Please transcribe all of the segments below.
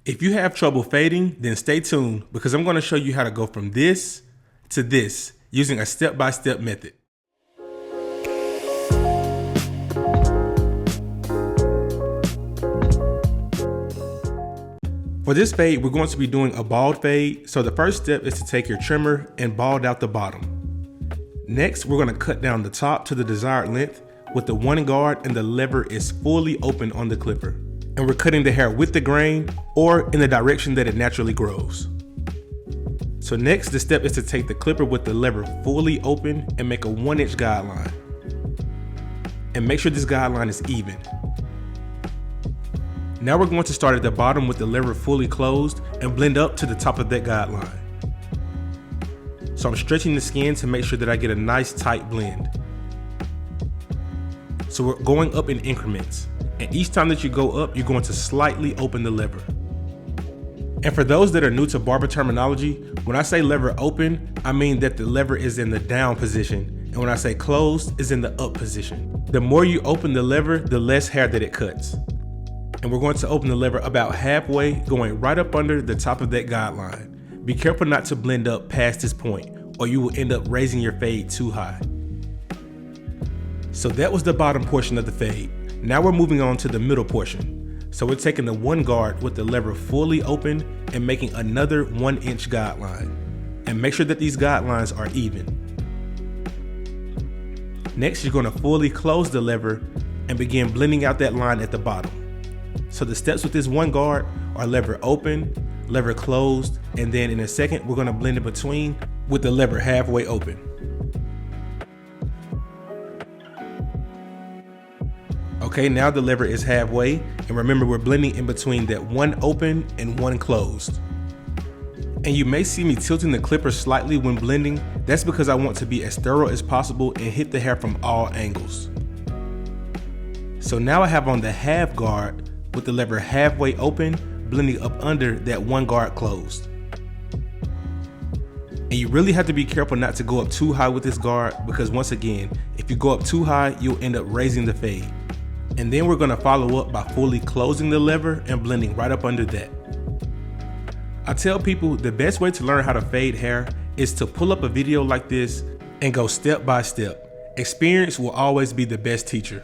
If you have trouble fading, then stay tuned because I'm going to show you how to go from this to this using a step-by-step method. For this fade, we're going to be doing a bald fade, so the first step is to take your trimmer and bald out the bottom. Next, we're going to cut down the top to the desired length with the one guard and the lever is fully open on the clipper. And we're cutting the hair with the grain or in the direction that it naturally grows. So next, the step is to take the clipper with the lever fully open and make a 1-inch guideline. And make sure this guideline is even. Now we're going to start at the bottom with the lever fully closed and blend up to the top of that guideline. So I'm stretching the skin to make sure that I get a nice tight blend. So we're going up in increments. And each time that you go up, you're going to slightly open the lever. And for those that are new to barber terminology, when I say lever open, I mean that the lever is in the down position. And when I say closed, it's in the up position. The more you open the lever, the less hair that it cuts. And we're going to open the lever about halfway, going right up under the top of that guideline. Be careful not to blend up past this point, or you will end up raising your fade too high. So that was the bottom portion of the fade. Now we're moving on to the middle portion. So we're taking the one guard with the lever fully open and making another 1-inch guideline. And make sure that these guidelines are even. Next, you're going to fully close the lever and begin blending out that line at the bottom. So the steps with this one guard are lever open, lever closed, and then in a second, we're going to blend in between with the lever halfway open. Okay, now the lever is halfway, and remember we're blending in between that one open and one closed. And you may see me tilting the clipper slightly when blending. That's because I want to be as thorough as possible and hit the hair from all angles. So now I have on the half guard with the lever halfway open, blending up under that one guard closed. And you really have to be careful not to go up too high with this guard because once again, if you go up too high, you'll end up raising the fade. And then we're going to follow up by fully closing the lever and blending right up under that. I tell people the best way to learn how to fade hair is to pull up a video like this and go step by step. Experience will always be the best teacher.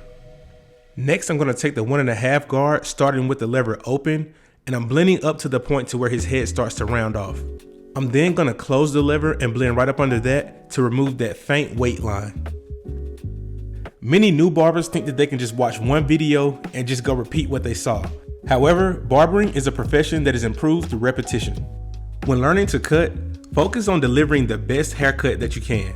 Next, I'm going to take the 1.5 guard, starting with the lever open, and I'm blending up to the point to where his head starts to round off. I'm then going to close the lever and blend right up under that to remove that faint weight line. Many new barbers think that they can just watch one video and just go repeat what they saw. However, barbering is a profession that is improved through repetition. When learning to cut, focus on delivering the best haircut that you can.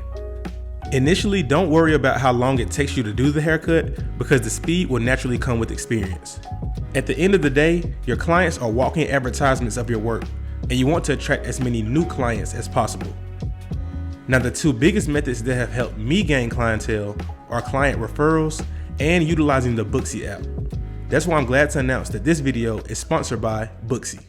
Initially, don't worry about how long it takes you to do the haircut because the speed will naturally come with experience. At the end of the day, your clients are walking advertisements of your work, and you want to attract as many new clients as possible. Now, the two biggest methods that have helped me gain clientele are client referrals and utilizing the Booksy app. That's why I'm glad to announce that this video is sponsored by Booksy.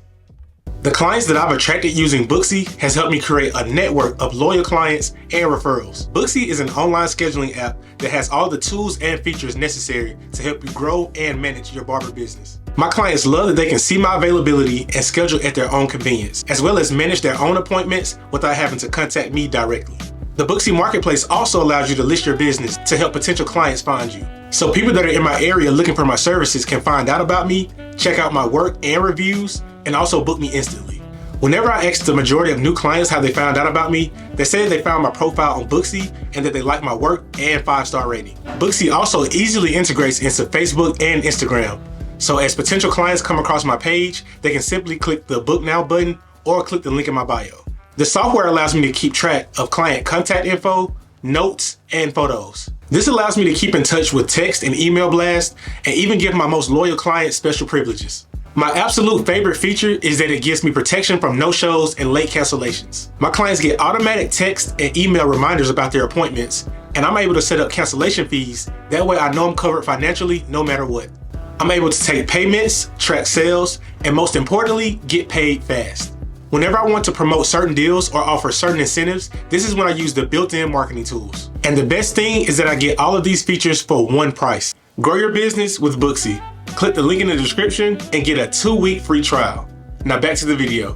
The clients that I've attracted using Booksy has helped me create a network of loyal clients and referrals. Booksy is an online scheduling app that has all the tools and features necessary to help you grow and manage your barber business. My clients love that they can see my availability and schedule at their own convenience, as well as manage their own appointments without having to contact me directly. The Booksy Marketplace also allows you to list your business to help potential clients find you. So people that are in my area looking for my services can find out about me, check out my work and reviews, and also book me instantly. Whenever I ask the majority of new clients how they found out about me, they say they found my profile on Booksy and that they like my work and 5-star rating. Booksy also easily integrates into Facebook and Instagram. So as potential clients come across my page, they can simply click the Book Now button or click the link in my bio. The software allows me to keep track of client contact info, notes, and photos. This allows me to keep in touch with text and email blasts and even give my most loyal clients special privileges. My absolute favorite feature is that it gives me protection from no-shows and late cancellations. My clients get automatic text and email reminders about their appointments, and I'm able to set up cancellation fees. That way I know I'm covered financially no matter what. I'm able to take payments, track sales, and most importantly, get paid fast. Whenever I want to promote certain deals or offer certain incentives, this is when I use the built-in marketing tools. And the best thing is that I get all of these features for one price. Grow your business with Booksy. Click the link in the description and get a 2-week free trial. Now back to the video.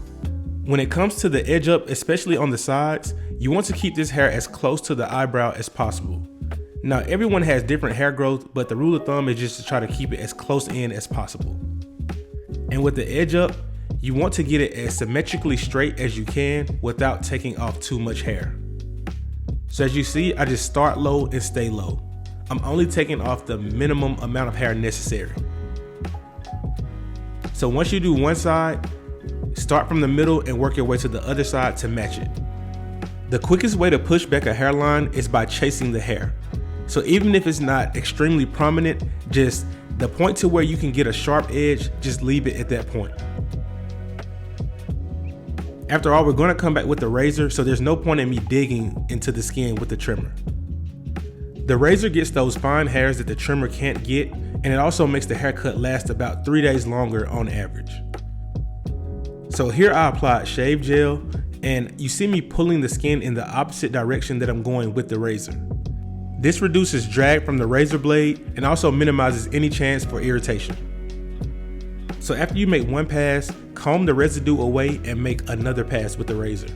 When it comes to the edge up, especially on the sides, you want to keep this hair as close to the eyebrow as possible. Now everyone has different hair growth, but the rule of thumb is just to try to keep it as close in as possible. And with the edge up, you want to get it as symmetrically straight as you can without taking off too much hair. So as you see, I just start low and stay low. I'm only taking off the minimum amount of hair necessary. So once you do one side, start from the middle and work your way to the other side to match it. The quickest way to push back a hairline is by chasing the hair. So even if it's not extremely prominent, just the point to where you can get a sharp edge, just leave it at that point. After all, we're going to come back with the razor, so there's no point in me digging into the skin with the trimmer. The razor gets those fine hairs that the trimmer can't get, and it also makes the haircut last about 3 days longer on average. So here I applied shave gel, and you see me pulling the skin in the opposite direction that I'm going with the razor. This reduces drag from the razor blade and also minimizes any chance for irritation. So after you make one pass, comb the residue away and make another pass with the razor.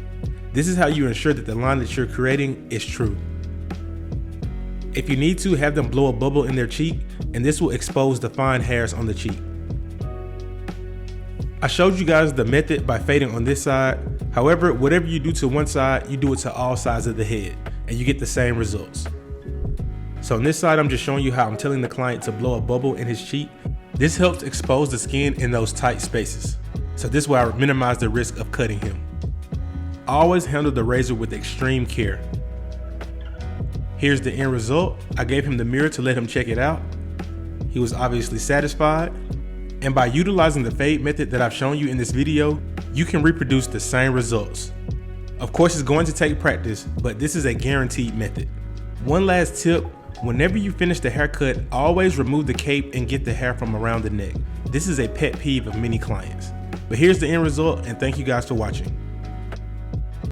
This is how you ensure that the line that you're creating is true. If you need to, have them blow a bubble in their cheek, and this will expose the fine hairs on the cheek. I showed you guys the method by fading on this side. However, whatever you do to one side, you do it to all sides of the head, and you get the same results. So on this side, I'm just showing you how I'm telling the client to blow a bubble in his cheek. This helps expose the skin in those tight spaces. So this way I minimize the risk of cutting him. Always handle the razor with extreme care. Here's the end result. I gave him the mirror to let him check it out. He was obviously satisfied. And by utilizing the fade method that I've shown you in this video, you can reproduce the same results. Of course, it's going to take practice, but this is a guaranteed method. One last tip, whenever you finish the haircut, always remove the cape and get the hair from around the neck. This is a pet peeve of many clients. But here's the end result, and thank you guys for watching.